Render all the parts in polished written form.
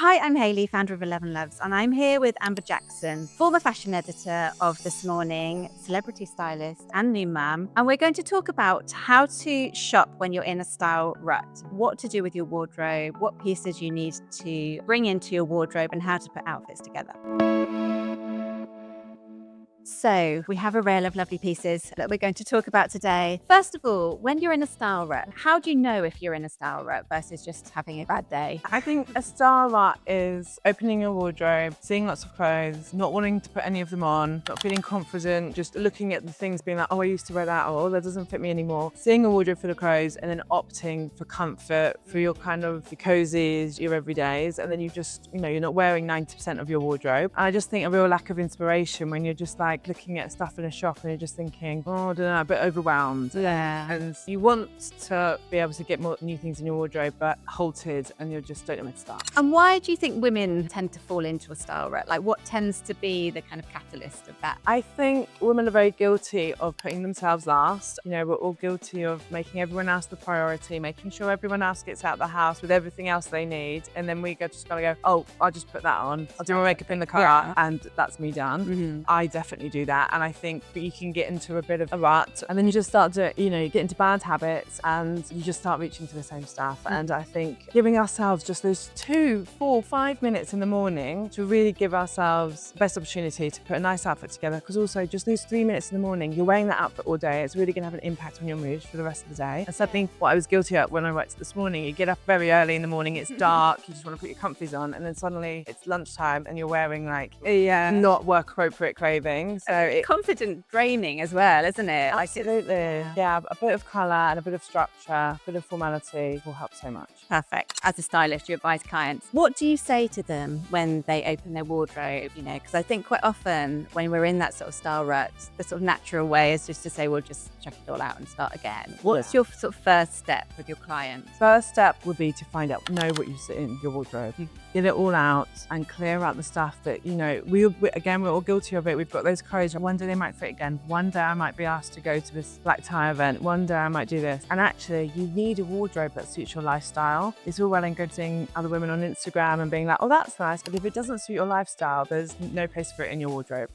Hi, I'm Hayley, founder of 11 Loves, and I'm here with Amber Jackson, former fashion editor of This Morning, celebrity stylist and new mum. And we're going to talk about how to shop when you're in a style rut, what to do with your wardrobe, what pieces you need to bring into your wardrobe, and how to put outfits together. So we have a reel of lovely pieces that we're going to talk about today. First of all, when you're in a style rut, how do you know if you're in a style rut versus just having a bad day? I think a style rut is opening your wardrobe, seeing lots of clothes, not wanting to put any of them on, not feeling confident, just looking at the things being like, oh, I used to wear that, or oh, that doesn't fit me anymore. Seeing a wardrobe full of clothes and then opting for comfort, for your kind of your cozies, your everydays, and then you just, you're not wearing 90% of your wardrobe. And I just think a real lack of inspiration when you're just like looking at stuff in a shop and you're just thinking, oh, I don't know, a bit overwhelmed. Yeah. And you want to be able to get more new things in your wardrobe, but halted and you just don't know where to start. And why do you think women tend to fall into a style rut? Like, what tends to be the kind of catalyst of that? I think women are very guilty of putting themselves last. We're all guilty of making everyone else the priority, making sure everyone else gets out of the house with everything else they need. And then we just gotta go, oh, I'll just put that on. I'll do my makeup in the car and that's me done. Mm-hmm. I definitely do that. And I think you can get into a bit of a rut and then you just start to, you get into bad habits and you just start reaching for the same stuff. And I think giving ourselves just those 2, 4, 5 minutes in the morning to really give ourselves the best opportunity to put a nice outfit together, because also just those 3 minutes in the morning, you're wearing that outfit all day, it's really going to have an impact on your mood for the rest of the day. And something what I was guilty of when I worked this morning, you get up very early in the morning, it's dark, you just want to put your comfies on, and then suddenly it's lunchtime and you're wearing like not work appropriate clothing. So it's confident draining as well, isn't it? Absolutely. Yeah, a bit of colour and a bit of structure, a bit of formality will help so much. Perfect. As a stylist, you advise clients. What do you say to them when they open their wardrobe? Because I think quite often when we're in that sort of style rut, the sort of natural way is just to say, well, just chuck it all out and start again. What's your sort of first step with your clients? First step would be to find out, know what you sit in your wardrobe. Get it all out and clear out the stuff that, we're all guilty of it. We've got those clothes. One day they might fit again. One day I might be asked to go to this black tie event. One day I might do this. And actually, you need a wardrobe that suits your lifestyle. It's all well and good seeing other women on Instagram and being like, oh, that's nice. But if it doesn't suit your lifestyle, there's no place for it in your wardrobe.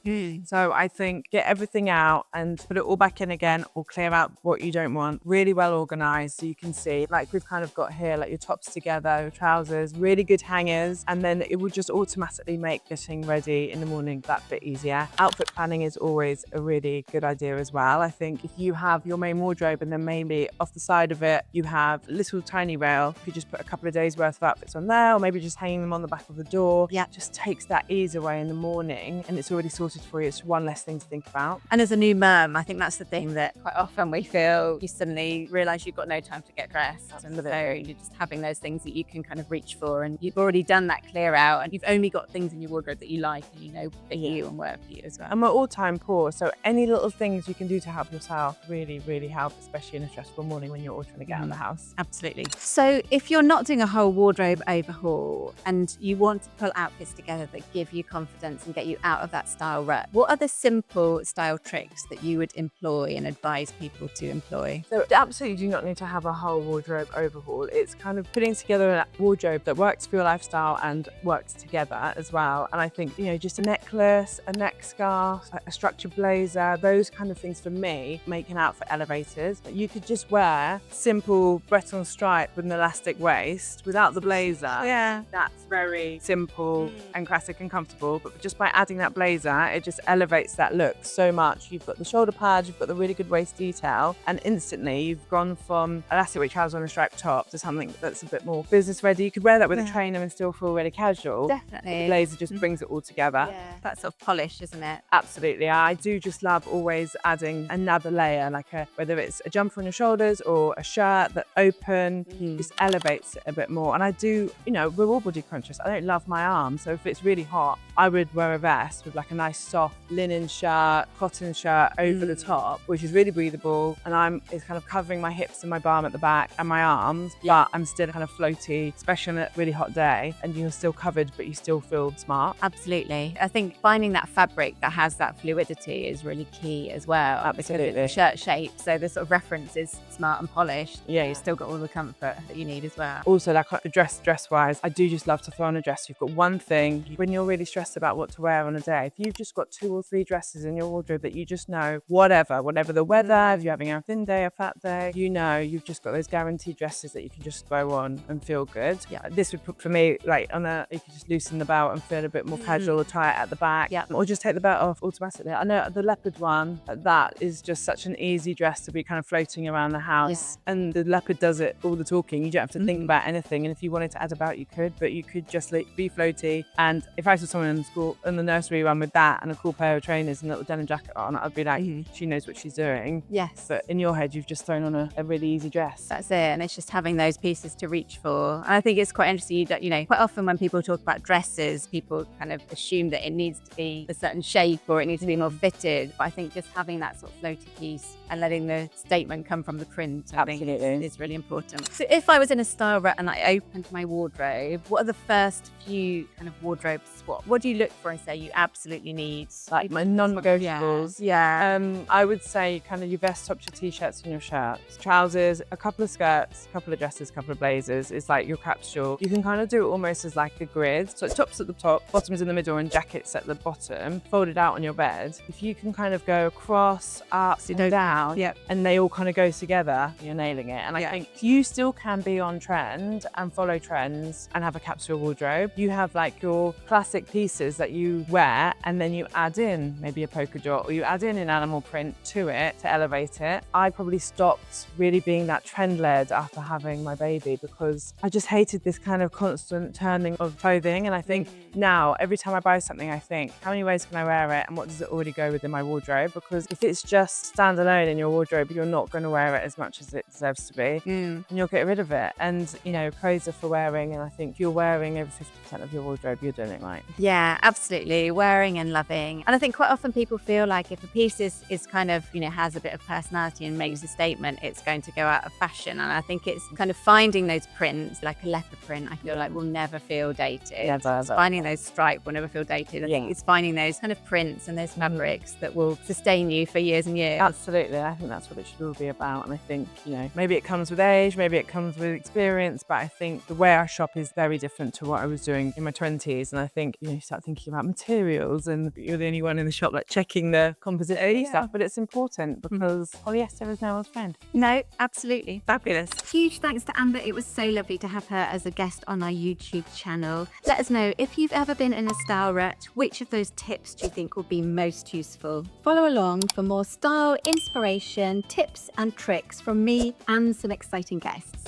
So I think get everything out and put it all back in again, or clear out what you don't want. Really well organized so you can see, like we've kind of got here, like your tops together, your trousers, really good hangers. And then it would just automatically make getting ready in the morning that bit easier. Outfit planning is always a really good idea as well. I think if you have your main wardrobe and then maybe off the side of it, you have a little tiny rail, if you just put a couple of days worth of outfits on there, or maybe just hanging them on the back of the door, it just takes that ease away in the morning and it's already sorted for you. It's one less thing to think about. And as a new mum, I think that's the thing that quite often we feel you suddenly realise you've got no time to get dressed. Absolutely. And so you're just having those things that you can kind of reach for, and you've already done that clear out and you've only got things in your wardrobe that you like and for you and work for you as well. And we're all time poor, so any little things you can do to help yourself really, really help, especially in a stressful morning when you're all trying to get out of the house. Absolutely. So if you're not doing a whole wardrobe overhaul and you want to pull outfits together that give you confidence and get you out of that style rut, what are the simple style tricks that you would employ and advise people to employ? So absolutely do not need to have a whole wardrobe overhaul. It's kind of putting together a wardrobe that works for your lifestyle and works together as well. And I think, just a necklace, a neck scarf, a structured blazer, those kind of things for me make an outfit elevated. You could just wear simple breton stripe with an elastic waist without the blazer. Yeah. That's very simple and classic and comfortable, but just by adding that blazer, it just elevates that look so much. You've got the shoulder pads, you've got the really good waist detail, and instantly you've gone from elastic weight trousers on a striped top to something that's a bit more business ready. You could wear that with a trainer and still feel really casual. Definitely. The blazer just brings it all together. Yeah. That sort of polish, isn't it? Absolutely. I do just love always adding another layer, like whether it's a jumper on your shoulders or a shirt that open, just elevates it a bit more. And I do, we're all body conscious. I don't love my arms. So if it's really hot, I would wear a vest with like a nice soft linen shirt, cotton shirt over the top, which is really breathable. And it's kind of covering my hips and my bum at the back and my arms, but I'm still kind of floaty, especially on a really hot day. And you're still covered, but you still feel smart. Absolutely. I think finding that fabric that has has that fluidity is really key as well. Absolutely. Because it's a shirt shape, so the sort of reference is smart and polished. Yeah. You've still got all the comfort that you need as well. Also, like dress wise, I do just love to throw on a dress. You've got one thing when you're really stressed about what to wear on a day. If you've just got 2 or 3 dresses in your wardrobe that you just know, whatever the weather, if you're having a thin day, a fat day, you know, you've just got those guaranteed dresses that you can just throw on and feel good. Yeah. This would put for me, like you could just loosen the belt and feel a bit more casual, or tie it at the back, or just take the belt off automatically. I know the leopard one, that is just such an easy dress to be kind of floating around the house, and the leopard does it all the talking. You don't have to think about anything, and if you wanted to add a belt, you could, but you could just be floaty. And if I saw someone in the nursery run with that and a cool pair of trainers and a little denim jacket on, I'd be like, she knows what she's doing. Yes. But in your head, you've just thrown on a really easy dress. That's it. And it's just having those pieces to reach for. And I think it's quite interesting that, you know, quite often when people talk about dresses, people kind of assume that it needs to be a certain shape or it needs to be more fitted. But I think just having that sort of floaty piece and letting the statement come from the print, I think is really important. So if I was in a style rut and I opened my wardrobe, what are the first few kind of wardrobe spots? What do you look for and say you absolutely need? Like my non-negotiables. Yeah. I would say kind of your vest tops, your t-shirts and your shirts, trousers, a couple of skirts, a couple of dresses, a couple of blazers. It's like your capsule. You can kind of do it almost as like a grid. So tops at the top, bottoms in the middle, and jackets at the bottom, folded out on your bed. If you can kind of go across, up, and down, and they all kind of go together, you're nailing it. And I think you still can be on trend and follow trends and have a capsule wardrobe. You have like your classic pieces that you wear, and then you add in maybe a polka dot, or you add in an animal print to it to elevate it. I probably stopped really being that trend led after having my baby, because I just hated this kind of constant turning of clothing. And I think now every time I buy something, I think, how many ways can I wear it, and what does it already go within my wardrobe? Because if it's just standalone in your wardrobe, you're not going to wear it as much as it deserves to be, and you'll get rid of it. And you know, clothes are for wearing, and I think if you're wearing over 50% of your wardrobe, you're doing it right. Yeah, absolutely. Wearing and loving. And I think quite often people feel like if a piece is kind of, you know, has a bit of personality and makes a statement, it's going to go out of fashion. And I think it's kind of finding those prints, like a leopard print, I feel like will never feel dated. Never. Finding those stripes will never feel dated. I think it's finding those kind of prints and those fabrics that will sustain you for years and years. Absolutely. I think that's what it should all be about. And I think, you know, maybe it comes with age, maybe it comes with experience, but I think the way I shop is very different to what I was doing in my 20s. And I think, you know, you start thinking about materials, and you're the only one in the shop like checking the composite stuff, but it's important because polyester is no one's friend. No, absolutely. Fabulous. Huge thanks to Amber. It was so lovely to have her as a guest on our YouTube channel. Let us know if you've ever been in a style rut, which of those tips do you think will be most useful? Follow along for more style, inspiration, tips and tricks from me and some exciting guests.